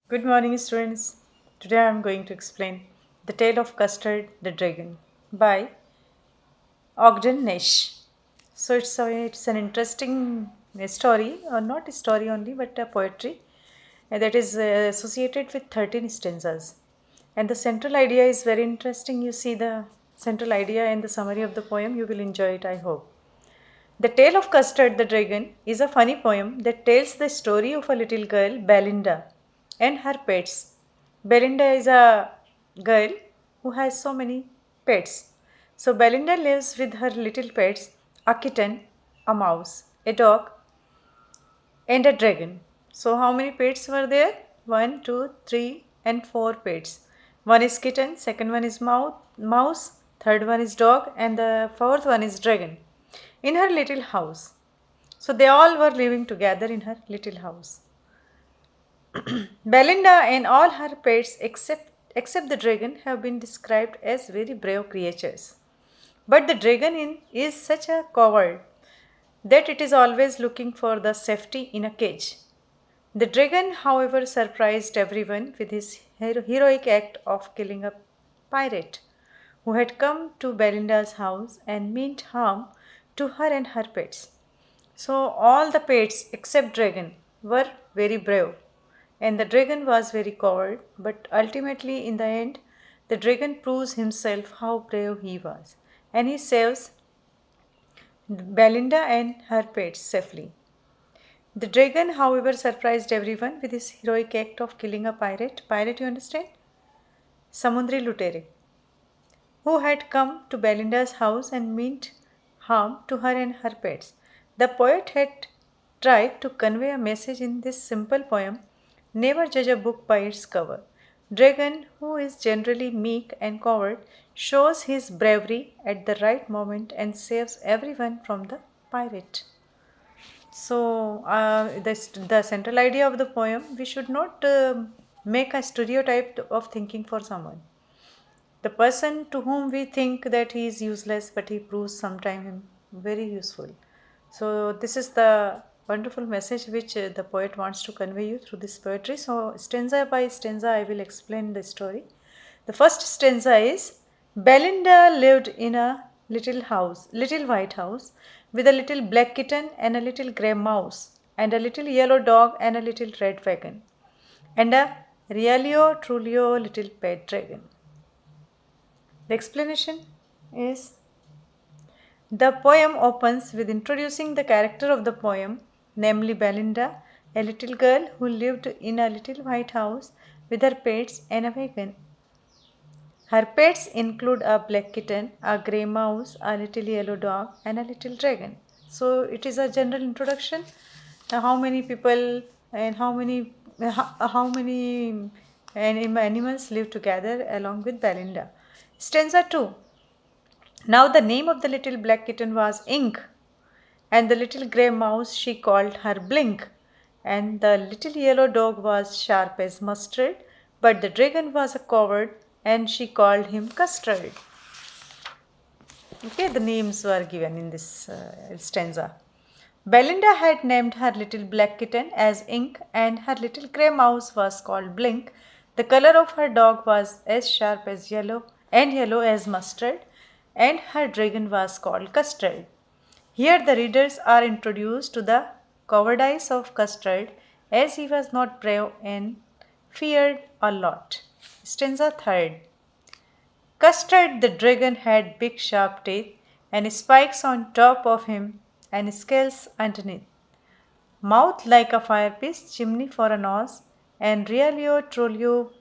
Good morning, students. Today I am going to explain The Tale of Custard the Dragon by Ogden Nash. So it's an interesting story, or not a story only, but a poetry that is associated with 13 stanzas. And the central idea is very interesting. You see the central idea and the summary of the poem. You will enjoy it, I hope. The Tale of Custard the Dragon is a funny poem that tells the story of a little girl, Belinda, and her pets. Belinda is a girl who has so many pets. So, Belinda lives with her little pets, a kitten, a mouse, a dog, and a dragon. So, how many pets were there? One, two, three, and four pets. One is kitten, second one is mouse, third one is dog, and the fourth one is dragon. In her little house. So, they all were living together in her little house. Belinda and all her pets, except the dragon, have been described as very brave creatures. But the is such a coward that it is always looking for the safety in a cage. The dragon, however, surprised everyone with his heroic act of killing a pirate who had come to Belinda's house and meant harm to her and her pets. So, all the pets except dragon were very brave, and the dragon was very coward, but ultimately, in the end, the dragon proves himself how brave he was, and he saves Belinda and her pets safely. The dragon, however, surprised everyone with his heroic act of killing a pirate. Pirate, you understand? Samundri Lutere, who had come to Belinda's house and meant harm to her and her pets. The poet had tried to convey a message in this simple poem: never judge a book by its cover. Dragon, who is generally meek and coward, shows his bravery at the right moment and saves everyone from the pirate. So, the central idea of the poem, we should not make a stereotype of thinking for someone. The person to whom we think that he is useless, but he proves sometime him very useful. So, this is the wonderful message which the poet wants to convey you through this poetry. So, stanza by stanza, I will explain the story. The first stanza is: Belinda lived in a little white house, with a little black kitten and a little grey mouse, and a little yellow dog and a little red wagon, and a realio trulio little pet dragon. The explanation is: the poem opens with introducing the character of the poem, namely Belinda, a little girl who lived in a little white house with her pets and a wagon. Her pets include a black kitten, a grey mouse, a little yellow dog, and a little dragon. So it is a general introduction. How many people and how many animals live together along with Belinda. Stanza 2. Now the name of the little black kitten was Ink, and the little grey mouse she called her Blink, and the little yellow dog was sharp as mustard, but the dragon was a coward, and she called him Custard. Okay, the names were given in this stanza. Belinda had named her little black kitten as Ink, and her little grey mouse was called Blink. The color of her dog was as sharp as yellow as mustard, and her dragon was called Custard. Here the readers are introduced to the cowardice of Custard, as he was not brave and feared a lot. Stanza 3rd. Custard the dragon had big sharp teeth and spikes on top of him and scales underneath. Mouth like a fireplace chimney for a nose, and realio trolio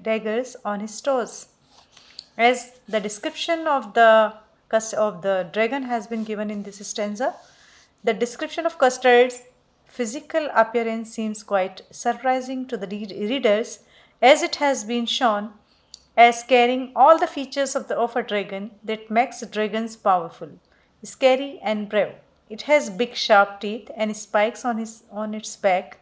daggers on his toes. As the description of the dragon has been given in this stanza, the description of Custard's physical appearance seems quite surprising to the readers, as it has been shown as carrying all the features of a dragon that makes dragons powerful, scary, and brave. It has big sharp teeth and spikes on its back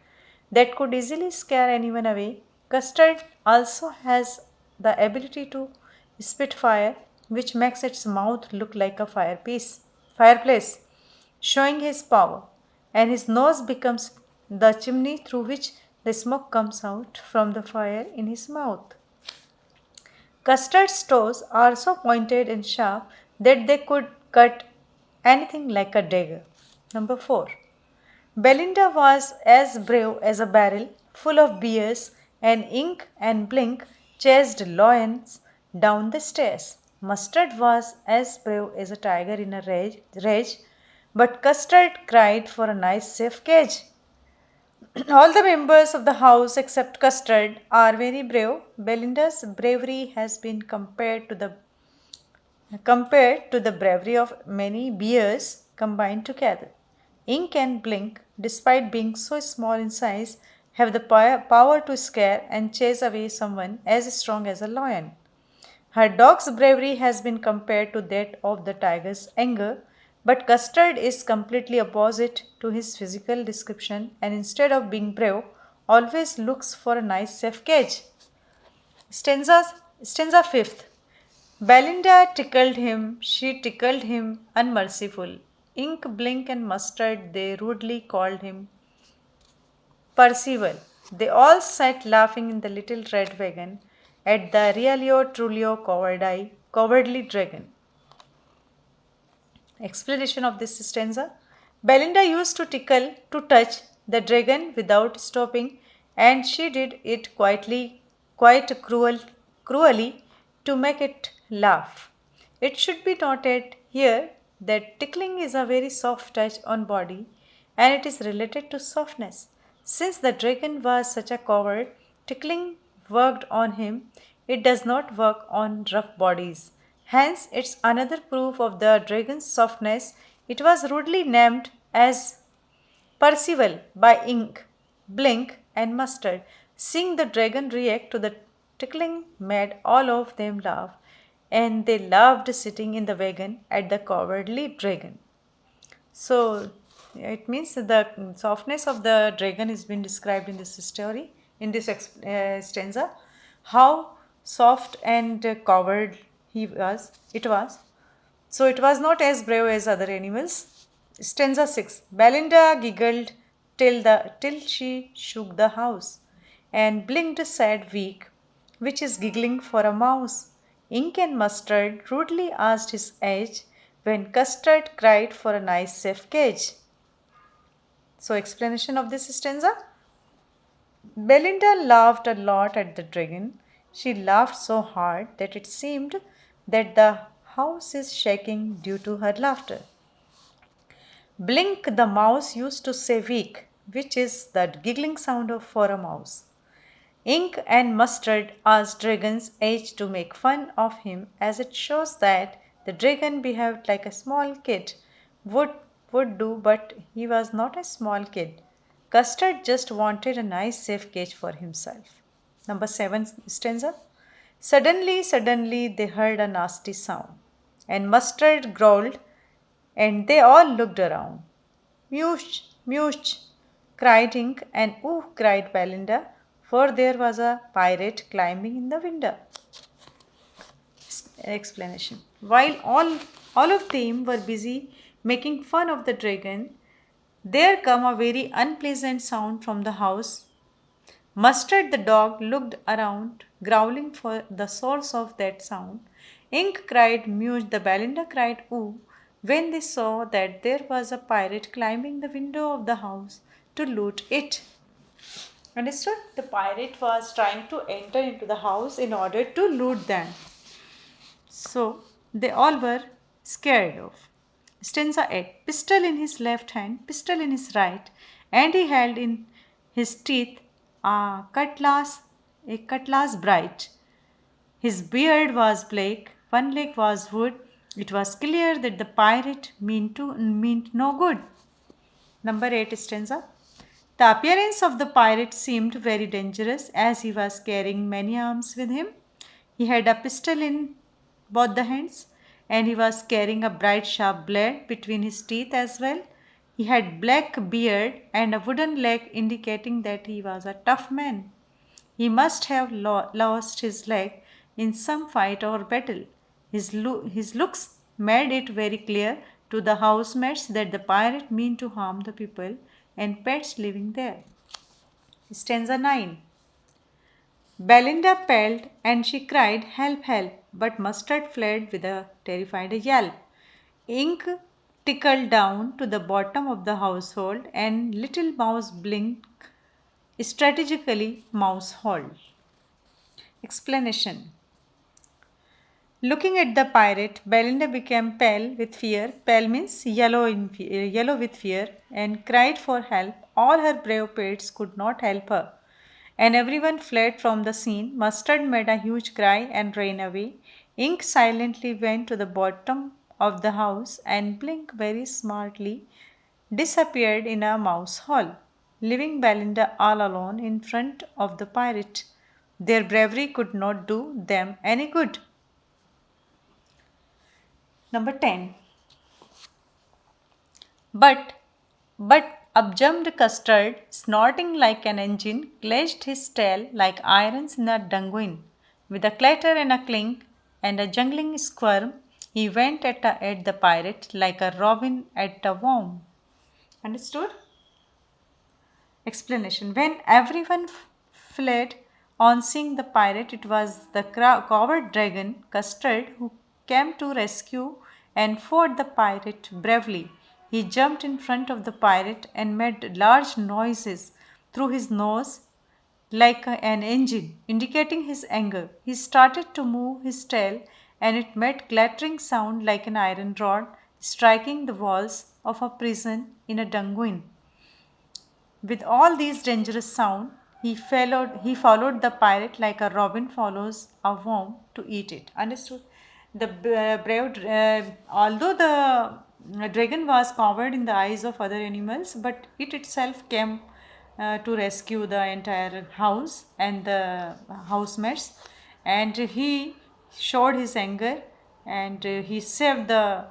that could easily scare anyone away. Custard also has the ability to spit fire, which makes its mouth look like a fireplace, showing his power, and his nose becomes the chimney through which The smoke comes out from the fire in his mouth. Custard's toes are so pointed and sharp that they could cut anything like a dagger. Number 4. Belinda was as brave as a barrel full of beers, and Ink and Blink chased lions down the stairs. Mustard was as brave as a tiger in a rage, but Custard cried for a nice safe cage. All the members of the house except Custard are very brave. Belinda's bravery has been compared to the bravery of many bears combined together. Ink and Blink, despite being so small in size, have the power to scare and chase away someone as strong as a lion. Her dog's bravery has been compared to that of the tiger's anger, but Custard is completely opposite to his physical description and instead of being brave, always looks for a nice safe cage. Stanza 5th. Belinda tickled him, she tickled him unmerciful. Ink, Blink, and Mustard, they rudely called him Percival. They all sat laughing in the little red wagon at the Realio Trulio cowardly dragon. Explanation of this stanza. Belinda used to tickle, to touch the dragon without stopping, and she did it cruelly to make it laugh. It should be noted here that tickling is a very soft touch on body and it is related to softness. Since the dragon was such a coward, tickling worked on him, it does not work on rough bodies. Hence, it's another proof of the dragon's softness. It was rudely named as Percival by Ink, Blink, and Mustard. Seeing the dragon react to the tickling made all of them laugh, and they loved sitting in the wagon at the cowardly dragon. So it means the softness of the dragon is being described in this story, in this stanza. How soft and coward he was, it was. So it was not as brave as other animals. Stanza 6. Belinda giggled till she shook the house, and blinked sad weak, which is giggling for a mouse. Ink and Mustard rudely asked his age, when Custard cried for a nice safe cage. So explanation of this stanza. Belinda laughed a lot at the dragon. She laughed so hard that it seemed that the house is shaking due to her laughter. Blink the mouse used to say weak, which is the giggling sound for a mouse. Ink and Mustard asked Dragon's age to make fun of him, as it shows that the dragon behaved like a small kid would, would do, but he was not a small kid. Custard just wanted a nice safe cage for himself. Number 7 stanza. Suddenly they heard a nasty sound, and Mustard growled, and they all looked around. Mewsh, mewsh, cried Ink, and ooh, cried Belinda, for there was a pirate climbing in the window. Explanation. While all of them were busy making fun of the dragon, there came a very unpleasant sound from the house. Mustard the dog looked around, growling for the source of that sound. Ink cried mew, the Belinda cried ooh, when they saw that there was a pirate climbing the window of the house to loot it. Understood? The pirate was trying to enter into the house in order to loot them. So they all were scared of. Stanza 8. Pistol in his left hand, pistol in his right, and he held in his teeth a cutlass bright. His beard was black, one leg was wood. It was clear that the pirate meant no good. Number 8 stanza. The appearance of the pirate seemed very dangerous as he was carrying many arms with him. He had a pistol in both the hands and he was carrying a bright sharp blade between his teeth as well. He had black beard and a wooden leg indicating that he was a tough man. He must have lost his leg in some fight or battle. His looks made it very clear to the housemates that the pirate meant to harm the people and pets living there. Stanza 9. Belinda paled and she cried, "Help, help!" But Mustard fled with a terrified yelp. Ink tickled down to the bottom of the household, and little Mouse blinked strategically mouse hole. Explanation. Looking at the pirate, Belinda became pale with fear. Pale means yellow with fear, and cried for help. All her brave pets could not help her, and everyone fled from the scene. Mustard made a huge cry and ran away. Ink silently went to the bottom of the house and blinked very smartly, disappeared in a mouse hole, leaving Belinda all alone in front of the pirate. Their bravery could not do them any good. Number 10. But up jumped Custard, snorting like an engine, clashed his tail like irons in a dunguin. With a clatter and a clink and a jangling squirm, he went at the pirate like a robin at a worm. Understood? Explanation. When everyone fled on seeing the pirate, it was the coward dragon, Custard, who came to rescue and fought the pirate bravely. He jumped in front of the pirate and made large noises through his nose like an engine, indicating his anger. He started to move his tail, and it made clattering sound like an iron rod striking the walls of a prison in a dungeon. With all these dangerous sounds, he followed the pirate like a robin follows a worm to eat it. Understood? Although the dragon was covered in the eyes of other animals, but it itself came to rescue the entire house and the housemates, and he showed his anger, and he saved the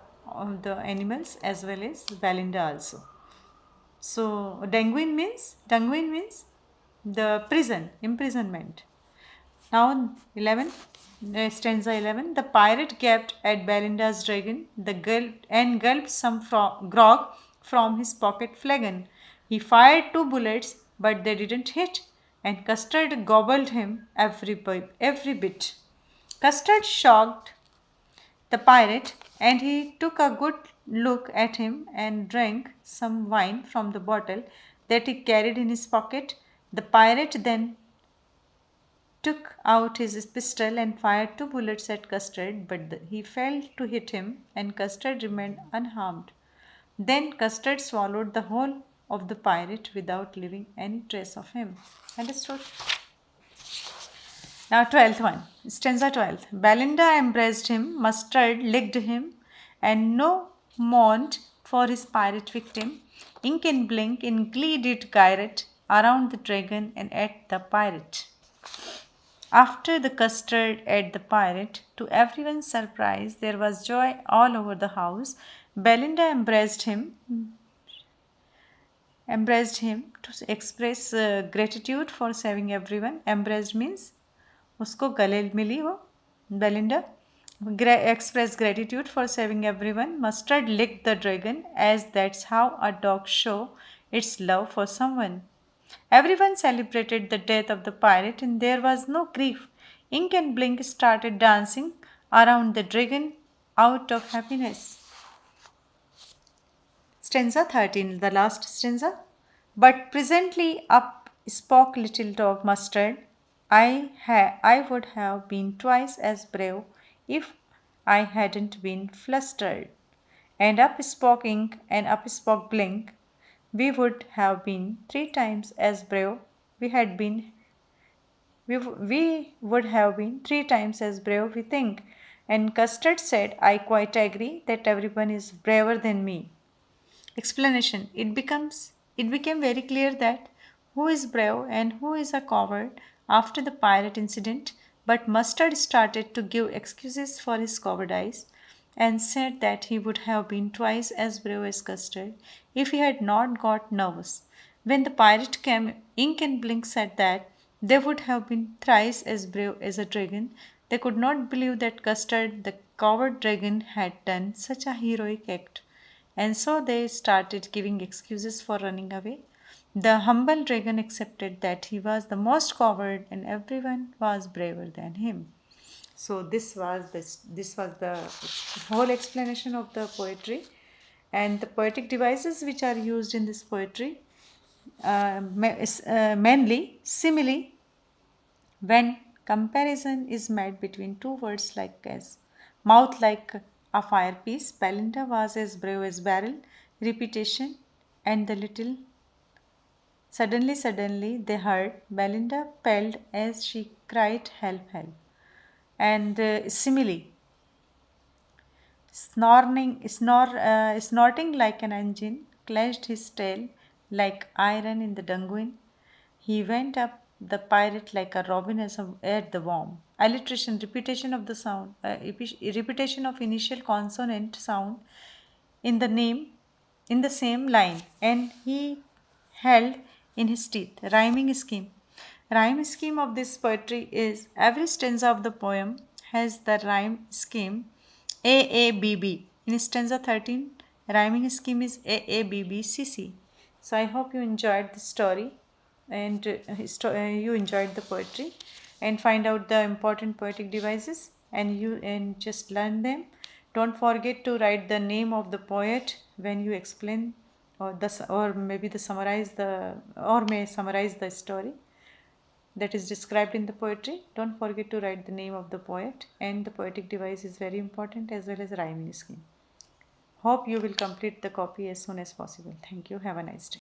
animals as well as Valinda also. So Danguin means the prison, imprisonment. Now 11, stanza 11. The pirate gaped at Belinda's dragon, and gulped some grog from his pocket flagon. He fired two bullets, but they didn't hit, and Custard gobbled him every bit. Custard shocked the pirate, and he took a good look at him and drank some wine from the bottle that he carried in his pocket. The pirate then took out his pistol and fired two bullets at Custard, but he failed to hit him, and Custard remained unharmed. Then Custard swallowed the whole of the pirate without leaving any trace of him. Understood? Now, 12th one, stanza 12. Belinda embraced him, Mustard licked him, and no mourned for his pirate victim. Ink and Blink in glee did gyrate around the dragon and at the pirate. After the custard ate the pirate, to everyone's surprise, there was joy all over the house. Belinda embraced him to express gratitude for saving everyone. Embraced means उसको गले मिली वो Belinda expressed gratitude for saving everyone. Mustard licked the dragon, as that's how a dog show its love for someone. Everyone celebrated the death of the pirate, and there was no grief. Ink and Blink started dancing around the dragon out of happiness. Stanza 13, the last stanza. But presently up spoke little dog Mustard. I would have been twice as brave if I hadn't been flustered. And up spoke Ink, and up spoke Blink. We would have been three times as brave. We would have been three times as brave, we think. And Custard said, I quite agree that everyone is braver than me. Explanation. It became very clear that who is brave and who is a coward after the pirate incident, but Mustard started to give excuses for his cowardice and said that he would have been twice as brave as Custard if he had not got nervous. When the pirate came, Ink and Blink said that they would have been thrice as brave as a dragon. They could not believe that Custard, the coward dragon, had done such a heroic act, and so they started giving excuses for running away. The humble dragon accepted that he was the most coward and everyone was braver than him. So this was the whole explanation of the poetry and the poetic devices which are used in this poetry. Mainly simile when comparison is made between two words like as mouth like a firepiece, Belinda was as brave as barrel, repetition, and the little suddenly they heard Belinda paled as she cried, "Help, help!" And simile, snorting like an engine, clenched his tail like iron in the dunguin. He went up the pirate like a robin at the worm. Alliteration, repetition of initial consonant sound in the name in the same line, and he held in his teeth. Rhyming scheme. Rhyme scheme of this poetry is every stanza of the poem has the rhyme scheme AABB. In stanza 13, rhyming scheme is AABBCC. So I hope you enjoyed the story and you enjoyed the poetry and find out the important poetic devices and just learn them. Don't forget to write the name of the poet when you explain or maybe the summarize the or may summarize the story that is described in the poetry. Don't forget to write the name of the poet, and the poetic device is very important as well as rhyming scheme. Hope you will complete the copy as soon as possible. Thank you. Have a nice day.